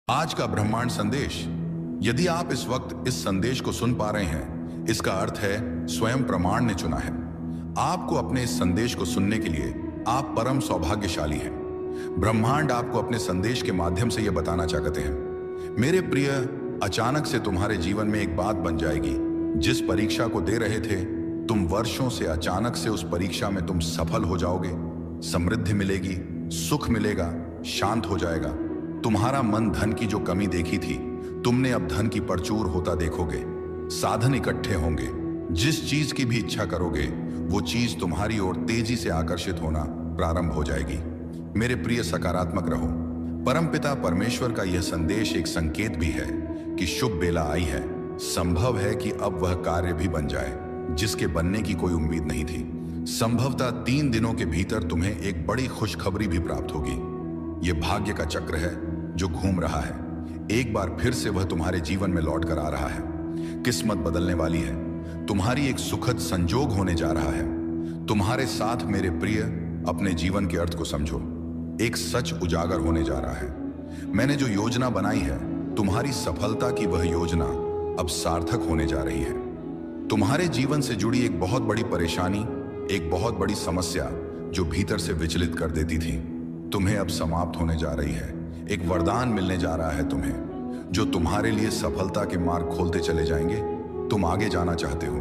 आज का ब्रह्मांड संदेश। यदि आप इस वक्त इस संदेश को सुन पा रहे हैं, इसका अर्थ है स्वयं प्रमाण ने चुना है आपको अपने इस संदेश को सुनने के लिए। आप परम सौभाग्यशाली हैं। ब्रह्मांड आपको अपने संदेश के माध्यम से यह बताना चाहते हैं, मेरे प्रिय, अचानक से तुम्हारे जीवन में एक बात बन जाएगी। जिस परीक्षा को दे रहे थे तुम वर्षों से, अचानक से उस परीक्षा में तुम सफल हो जाओगे। समृद्धि मिलेगी, सुख मिलेगा, शांत हो जाएगा। तुम्हारा मन धन की जो कमी देखी थी, तुमने अब धन की प्रचुर होता देखोगे। साधन इकट्ठे होंगे। जिस चीज की भी इच्छा करोगे वो चीज तुम्हारी ओर तेजी से आकर्षित होना प्रारंभ हो जाएगी। मेरे प्रिय, सकारात्मक रहो। परमपिता परमेश्वर का यह संदेश एक संकेत भी है कि शुभ बेला आई है। संभव है कि अब वह कार्य भी बन जाए जिसके बनने की कोई उम्मीद नहीं थी। संभवतः 3 दिनों के भीतर तुम्हें एक बड़ी खुशखबरी भी प्राप्त होगी। यह भाग्य का चक्र है जो घूम रहा है। एक बार फिर से वह तुम्हारे जीवन में लौट कर आ रहा है। किस्मत बदलने वाली है। तुम्हारी एक सुखद संजोग होने जा रहा है। तुम्हारे साथ, मेरे प्रिय, अपने जीवन के अर्थ को समझो। एक सच उजागर होने जा रहा है। मैंने जो योजना बनाई है, तुम्हारी सफलता की वह योजना अब सार्थक होने जा रही है। तुम्हारे जीवन से जुड़ी एक बहुत बड़ी परेशानी, एक बहुत बड़ी समस्या जो भीतर से विचलित कर देती थी, तुम्हें अब समाप्त होने जा रही है। एक वरदान मिलने जा रहा है तुम्हें, जो तुम्हारे लिए सफलता के मार्ग खोलते चले जाएंगे। तुम आगे जाना चाहते हो,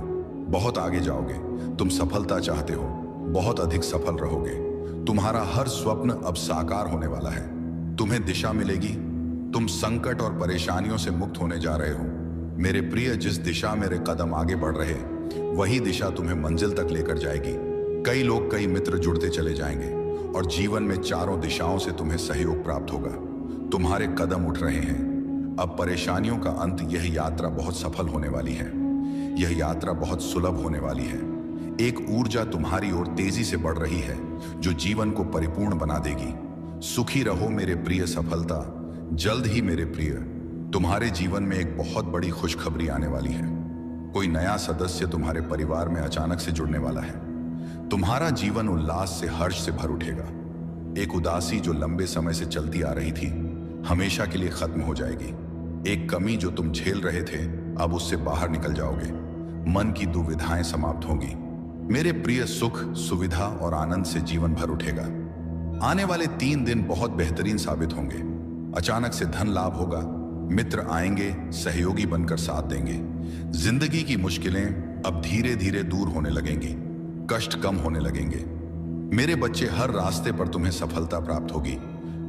बहुत आगे जाओगे। तुम सफलता चाहते हो, बहुत अधिक सफल रहोगे। तुम्हारा हर स्वप्न अब साकार होने वाला है। तुम्हें दिशा मिलेगी। तुम संकट और परेशानियों से मुक्त होने जा रहे हो। मेरे प्रिय, जिस दिशा मेरे कदम आगे बढ़ रहे, वही दिशा तुम्हें मंजिल तक लेकर जाएगी। कई लोग, कई मित्र जुड़ते चले जाएंगे और जीवन में चारों दिशाओं से तुम्हें सहयोग प्राप्त होगा। तुम्हारे कदम उठ रहे हैं। अब परेशानियों का अंत। यह यात्रा बहुत सफल होने वाली है। यह यात्रा बहुत सुलभ होने वाली है। एक ऊर्जा तुम्हारी ओर तेजी से बढ़ रही है जो जीवन को परिपूर्ण बना देगी। सुखी रहो मेरे प्रिय। सफलता जल्द ही, मेरे प्रिय, तुम्हारे जीवन में एक बहुत बड़ी खुशखबरी आने वाली है। कोई नया सदस्य तुम्हारे परिवार में अचानक से जुड़ने वाला है। तुम्हारा जीवन उल्लास से, हर्ष से भर उठेगा। एक उदासी जो लंबे समय से चलती आ रही थी, हमेशा के लिए खत्म हो जाएगी। एक कमी जो तुम झेल रहे थे, अब उससे बाहर निकल जाओगे। मन की दुविधाएं समाप्त होंगी। मेरे प्रिय, सुख, सुविधा और आनंद से जीवन भर उठेगा। आने वाले 3 दिन बहुत बेहतरीन साबित होंगे। अचानक से धन लाभ होगा। मित्र आएंगे, सहयोगी बनकर साथ देंगे। जिंदगी की मुश्किलें अब धीरे धीरे दूर होने लगेंगी। कष्ट कम होने लगेंगे। मेरे बच्चे, हर रास्ते पर तुम्हें सफलता प्राप्त होगी।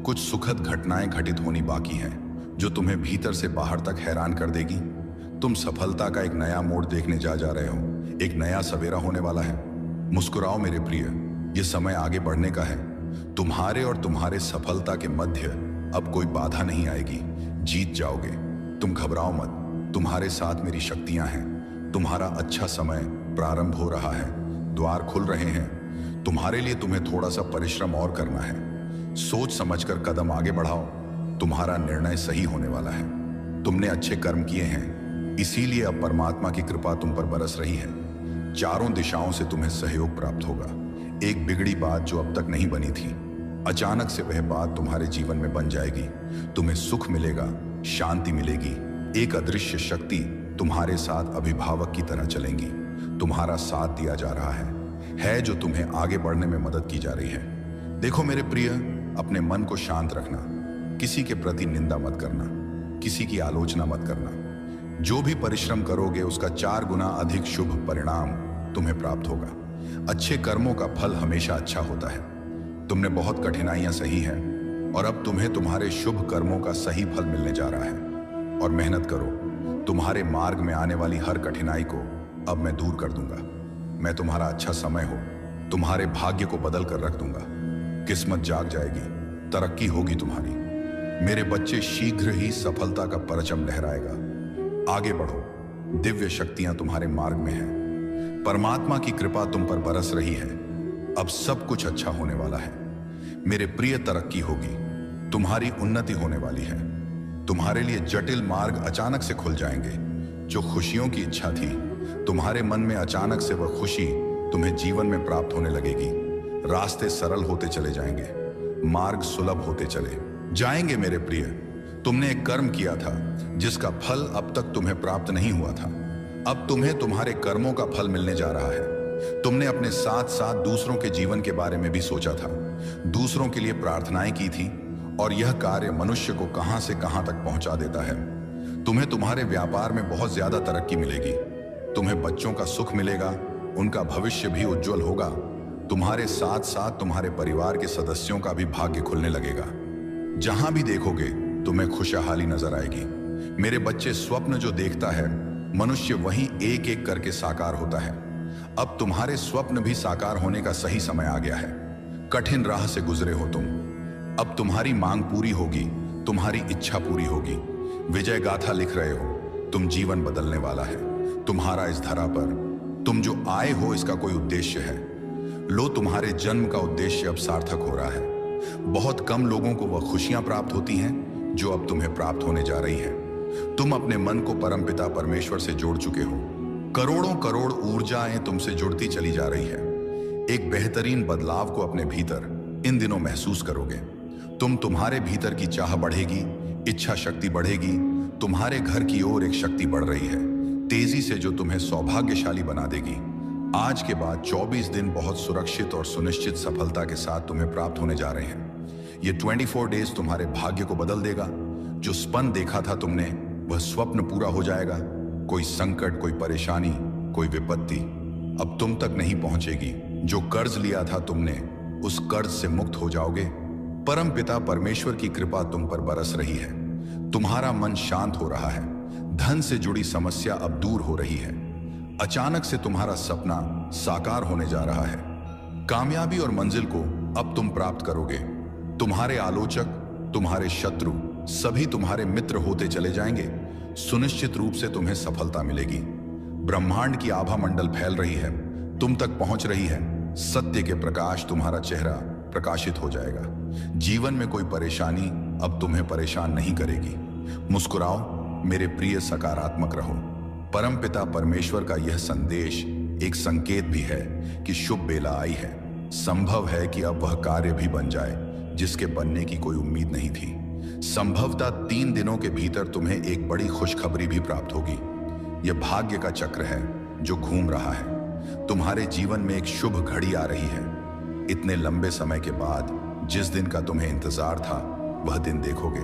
कुछ सुखद घटनाएं घटित होनी बाकी हैं जो तुम्हें भीतर से बाहर तक हैरान कर देगी। तुम सफलता का एक नया मोड़ देखने जा रहे हो। एक नया सवेरा होने वाला है। मुस्कुराओ मेरे प्रिय, यह समय आगे बढ़ने का है। तुम्हारे और तुम्हारे सफलता के मध्य अब कोई बाधा नहीं आएगी। जीत जाओगे। तुम घबराओ मत। तुम्हारे साथ मेरी शक्तियां हैं। तुम्हारा अच्छा समय प्रारंभ हो रहा है। द्वार खुल रहे हैं। तुम्हारे लिए तुम्हें थोड़ा सा परिश्रम और करना है। सोच समझकर कदम आगे बढ़ाओ। तुम्हारा निर्णय सही होने वाला है। तुमने अच्छे कर्म किए हैं, इसीलिए अब परमात्मा की कृपा तुम पर बरस रही है। चारों दिशाओं से तुम्हें सहयोग प्राप्त होगा। एक बिगड़ी बात जो अब तक नहीं बनी थी, अचानक से वह बात तुम्हारे जीवन में बन जाएगी। तुम्हें सुख मिलेगा, शांति मिलेगी। एक अदृश्य शक्ति तुम्हारे साथ अभिभावक की तरह चलेंगी। तुम्हारा साथ दिया जा रहा है जो तुम्हें आगे बढ़ने में मदद की जा रही है। देखो मेरे प्रिय, अपने मन को शांत रखना। किसी के प्रति निंदा मत करना, किसी की आलोचना मत करना। जो भी परिश्रम करोगे उसका 4 गुना अधिक शुभ परिणाम तुम्हें प्राप्त होगा। अच्छे कर्मों का फल हमेशा अच्छा होता है। तुमने बहुत कठिनाइयां सही हैं और अब तुम्हें तुम्हारे शुभ कर्मों का सही फल मिलने जा रहा है। और मेहनत करो। तुम्हारे मार्ग में आने वाली हर कठिनाई को अब मैं दूर कर दूंगा। मैं तुम्हारा अच्छा समय हो, तुम्हारे भाग्य को बदल कर रख दूंगा। किस्मत जाग जाएगी, तरक्की होगी तुम्हारी। मेरे बच्चे, शीघ्र ही सफलता का परचम लहराएगा। आगे बढ़ो। दिव्य शक्तियां तुम्हारे मार्ग में हैं। परमात्मा की कृपा तुम पर बरस रही है। अब सब कुछ अच्छा होने वाला है। मेरे प्रिय, तरक्की होगी। तुम्हारी उन्नति होने वाली है। तुम्हारे लिए जटिल मार्ग अचानक से खुल जाएंगे। जो खुशियों की इच्छा थी, तुम्हारे मन में अचानक से वह खुशी तुम्हें जीवन में प्राप्त होने लगेगी। रास्ते सरल होते चले जाएंगे। मार्ग सुलभ होते चले जाएंगे। मेरे प्रिय, तुमने एक कर्म किया था जिसका फल अब तक तुम्हें प्राप्त नहीं हुआ था। अब तुम्हें तुम्हारे कर्मों का फल मिलने जा रहा है। तुमने अपने साथ साथ दूसरों के जीवन के बारे में भी सोचा था, दूसरों के लिए प्रार्थनाएं की थी, और यह कार्य मनुष्य को कहां से कहां तक पहुंचा देता है। तुम्हें तुम्हारे व्यापार में बहुत ज्यादा तरक्की मिलेगी। तुम्हें बच्चों का सुख मिलेगा, उनका भविष्य भी उज्जवल होगा। तुम्हारे साथ साथ तुम्हारे परिवार के सदस्यों का भी भाग्य खुलने लगेगा। जहां भी देखोगे तुम्हें खुशहाली नजर आएगी। मेरे बच्चे, स्वप्न जो देखता है मनुष्य वहीं एक एक करके साकार होता है। अब तुम्हारे स्वप्न भी साकार होने का सही समय आ गया है। कठिन राह से गुजरे हो तुम, अब तुम्हारी मांग पूरी होगी, तुम्हारी इच्छा पूरी होगी। विजय गाथा लिख रहे हो, तुम जीवन बदलने वाला है तुम्हारा इस धरा पर। तुम जो आए हो इसका कोई उद्देश्य है। लो, तुम्हारे जन्म का उद्देश्य अब सार्थक हो रहा है। बहुत कम लोगों को वह खुशियां प्राप्त होती हैं जो अब तुम्हें प्राप्त होने जा रही हैं। तुम अपने मन को परमपिता परमेश्वर से जोड़ चुके हो। करोड़ों करोड़ ऊर्जाएं तुमसे जुड़ती चली जा रही है। एक बेहतरीन बदलाव को अपने भीतर इन दिनों महसूस करोगे। तुम्हारे भीतर की चाह बढ़ेगी, इच्छा शक्ति बढ़ेगी। तुम्हारे घर की ओर एक शक्ति बढ़ रही है तेजी से, जो तुम्हें सौभाग्यशाली बना देगी। आज के बाद 24 दिन बहुत सुरक्षित और सुनिश्चित सफलता के साथ तुम्हें प्राप्त होने जा रहे हैं। ये 24 डेज तुम्हारे भाग्य को बदल देगा। जो स्वप्न देखा था तुमने, वह स्वप्न पूरा हो जाएगा। कोई संकट, कोई परेशानी, कोई विपत्ति अब तुम तक नहीं पहुंचेगी। जो कर्ज लिया था तुमने, उस कर्ज से मुक्त हो जाओगे। परम पिता परमेश्वर की कृपा तुम पर बरस रही है। तुम्हारा मन शांत हो रहा है। धन से जुड़ी समस्या अब दूर हो रही है। अचानक से तुम्हारा सपना साकार होने जा रहा है। कामयाबी और मंजिल को अब तुम प्राप्त करोगे। तुम्हारे आलोचक, तुम्हारे शत्रु सभी तुम्हारे मित्र होते चले जाएंगे। सुनिश्चित रूप से तुम्हें सफलता मिलेगी। ब्रह्मांड की आभा मंडल फैल रही है, तुम तक पहुंच रही है। सत्य के प्रकाश तुम्हारा चेहरा प्रकाशित हो जाएगा। जीवन में कोई परेशानी अब तुम्हें परेशान नहीं करेगी। मुस्कुराओ मेरे प्रिय, सकारात्मक रहो। परमपिता परमेश्वर का यह संदेश एक संकेत भी है कि शुभ बेला आई है। संभव है कि अब वह कार्य भी बन जाए जिसके बनने की कोई उम्मीद नहीं थी। संभवतः 3 दिनों के भीतर तुम्हें एक बड़ी खुशखबरी भी प्राप्त होगी। यह भाग्य का चक्र है जो घूम रहा है। तुम्हारे जीवन में एक शुभ घड़ी आ रही है। इतने लंबे समय के बाद जिस दिन का तुम्हें इंतजार था, वह दिन देखोगे।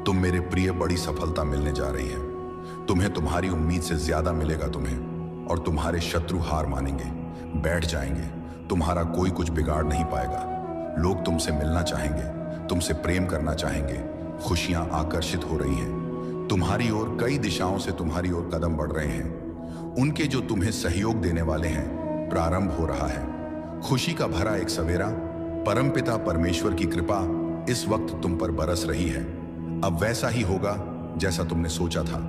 तुम मेरे प्रिय, बड़ी सफलता मिलने जा रही है। तुम्हें तुम्हारी उम्मीद से ज्यादा मिलेगा तुम्हें, और तुम्हारे शत्रु हार मानेंगे, बैठ जाएंगे। तुम्हारा कोई कुछ बिगाड़ नहीं पाएगा। लोग तुमसे मिलना चाहेंगे, तुमसे प्रेम करना चाहेंगे। खुशियां आकर्षित हो रही हैं तुम्हारी ओर। कई दिशाओं से तुम्हारी ओर कदम बढ़ रहे हैं। उनके जो तुम्हें सहयोग देने वाले हैं, प्रारंभ हो रहा है। खुशी का भरा एक सवेरा, परमपिता परमेश्वर की कृपा इस वक्त तुम पर बरस रही है। अब वैसा ही होगा जैसा तुमने सोचा था।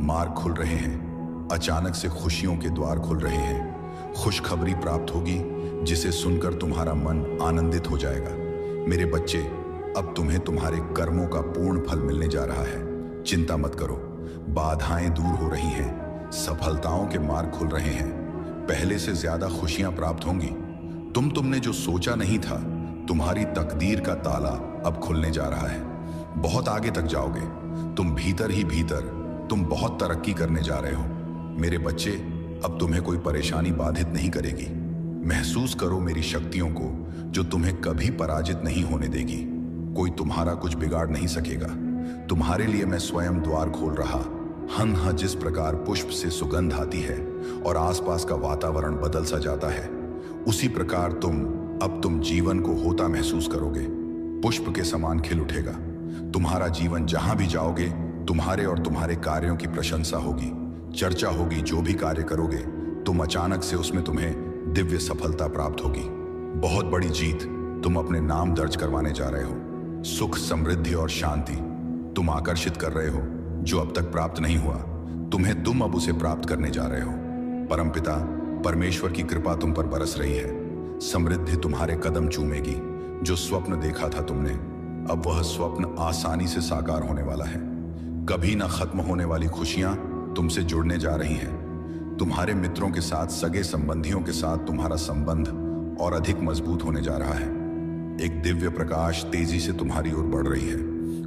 मार्ग खुल रहे हैं। अचानक से खुशियों के द्वार खुल रहे हैं। खुशखबरी प्राप्त होगी जिसे सुनकर तुम्हारा मन आनंदित हो जाएगा। मेरे बच्चे, अब तुम्हें तुम्हारे कर्मों का पूर्ण फल मिलने जा रहा है। चिंता मत करो, बाधाएं दूर हो रही हैं, सफलताओं के मार्ग खुल रहे हैं। पहले से ज्यादा खुशियां प्राप्त होंगी। तुमने जो सोचा नहीं था, तुम्हारी तकदीर का ताला अब खुलने जा रहा है। बहुत आगे तक जाओगे। तुम भीतर ही भीतर तुम बहुत तरक्की करने जा रहे हो। मेरे बच्चे, अब तुम्हें कोई परेशानी बाधित नहीं करेगी। महसूस करो मेरी शक्तियों को जो तुम्हें कभी पराजित नहीं होने देगी। कोई तुम्हारा कुछ बिगाड़ नहीं सकेगा। तुम्हारे लिए मैं स्वयं द्वार खोल रहा। हन जिस प्रकार पुष्प से सुगंध आती है और आसपास का वातावरण बदल सा जाता है, उसी प्रकार तुम जीवन को होता महसूस करोगे। पुष्प के समान खिल उठेगा। तुम्हारा जीवन, जहां भी जाओगे तुम्हारे और तुम्हारे कार्यों की प्रशंसा होगी, चर्चा होगी। जो भी कार्य करोगे तुम, अचानक से उसमें तुम्हें दिव्य सफलता प्राप्त होगी। बहुत बड़ी जीत तुम अपने नाम दर्ज करवाने जा रहे हो। सुख, समृद्धि और शांति तुम आकर्षित कर रहे हो। जो अब तक प्राप्त नहीं हुआ, तुम अब उसे प्राप्त करने जा रहे हो। परमपिता परमेश्वर की कृपा तुम पर बरस रही है। समृद्धि तुम्हारे कदम चूमेगी। जो स्वप्न देखा था तुमने, अब वह स्वप्न आसानी से साकार होने वाला है। कभी ना खत्म होने वाली खुशियां तुमसे जुड़ने जा रही हैं। तुम्हारे मित्रों के साथ, सगे संबंधियों के साथ तुम्हारा संबंध और अधिक मजबूत होने जा रहा है। एक दिव्य प्रकाश तेजी से तुम्हारी ओर बढ़ रही है।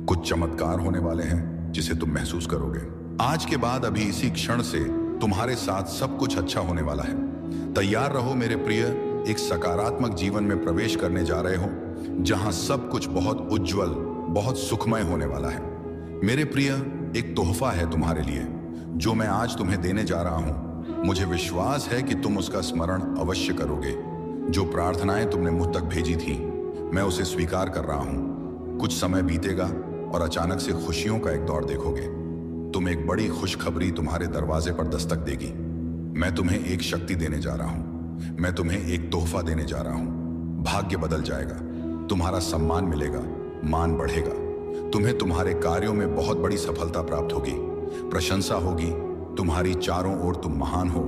कुछ चमत्कार होने वाले हैं जिसे तुम महसूस करोगे। आज के बाद अभी इसी क्षण से तुम्हारे साथ सब कुछ अच्छा होने वाला है। तैयार रहो मेरे प्रिय, एक सकारात्मक जीवन में प्रवेश करने जा रहे हो जहां सब कुछ बहुत उज्जवल, बहुत सुखमय होने वाला है। मेरे प्रिय, एक तोहफा है तुम्हारे लिए जो मैं आज तुम्हें देने जा रहा हूं। मुझे विश्वास है कि तुम उसका स्मरण अवश्य करोगे। जो प्रार्थनाएं तुमने मुझ तक भेजी थी, मैं उसे स्वीकार कर रहा हूं। कुछ समय बीतेगा और अचानक से खुशियों का एक दौर देखोगे। तुम एक बड़ी खुशखबरी तुम्हारे दरवाजे पर दस्तक देगी। मैं तुम्हें एक शक्ति देने जा रहा हूं। मैं तुम्हें एक तोहफा देने जा रहा हूं। भाग्य बदल जाएगा, तुम्हारा सम्मान मिलेगा, मान बढ़ेगा। तुम्हें तुम्हारे कार्यों में बहुत बड़ी सफलता प्राप्त होगी, प्रशंसा होगी। तुम्हारी चारों ओर तुम महान हो,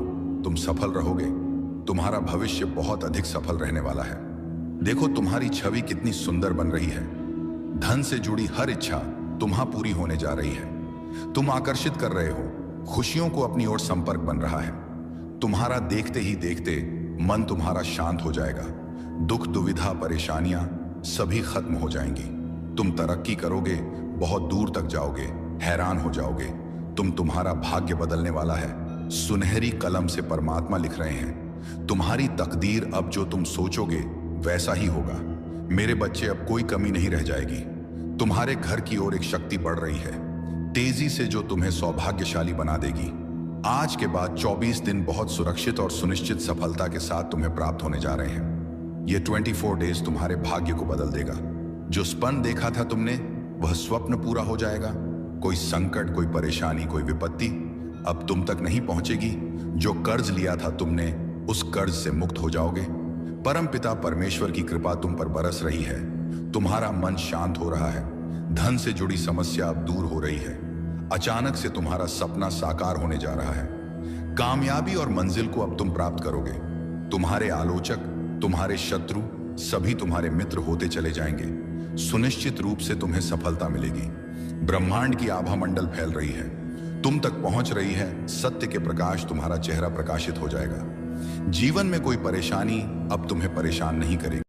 तुम सफल रहोगे। तुम्हारा भविष्य बहुत अधिक सफल रहने वाला है। देखो तुम्हारी छवि कितनी सुंदर बन रही है। धन से जुड़ी हर इच्छा तुम्हां पूरी होने जा रही है। तुम आकर्षित कर रहे हो, खुशियों को अपनी ओर संपर्क बन रहा है। तुम्हारा देखते ही देखते मन तुम्हारा शांत हो जाएगा। दुख, दुविधा, परेशानियां सभी खत्म हो जाएंगी। तुम तरक्की करोगे, बहुत दूर तक जाओगे, हैरान हो जाओगे। तुम्हारा भाग्य बदलने वाला है। सुनहरी कलम से परमात्मा लिख रहे हैं, तुम्हारी तकदीर अब जो तुम सोचोगे वैसा ही होगा। मेरे बच्चे, अब कोई कमी नहीं रह जाएगी। तुम्हारे घर की ओर एक शक्ति बढ़ रही है, तेजी से, जो तुम्हें सौभाग्यशाली बना देगी। आज के बाद 24 दिन बहुत सुरक्षित और सुनिश्चित सफलता के साथ तुम्हें प्राप्त होने जा रहे हैं। ये 24 डेज तुम्हारे भाग्य को बदल देगा। जो स्वप्न देखा था तुमने, वह स्वप्न पूरा हो जाएगा। कोई संकट, कोई परेशानी, कोई विपत्ति अब तुम तक नहीं पहुंचेगी। जो कर्ज लिया था तुमने, उस कर्ज से मुक्त हो जाओगे। परमपिता परमेश्वर की कृपा तुम पर बरस रही है। तुम्हारा मन शांत हो रहा है। धन से जुड़ी समस्या अब दूर हो रही है। अचानक से तुम्हारा सपना साकार होने जा रहा है। कामयाबी और मंजिल को अब तुम प्राप्त करोगे। तुम्हारे आलोचक, तुम्हारे शत्रु सभी तुम्हारे मित्र होते चले जाएंगे। सुनिश्चित रूप से तुम्हें सफलता मिलेगी। ब्रह्मांड की आभा मंडल फैल रही है, तुम तक पहुंच रही है। सत्य के प्रकाश तुम्हारा चेहरा प्रकाशित हो जाएगा। जीवन में कोई परेशानी अब तुम्हें परेशान नहीं करेगी।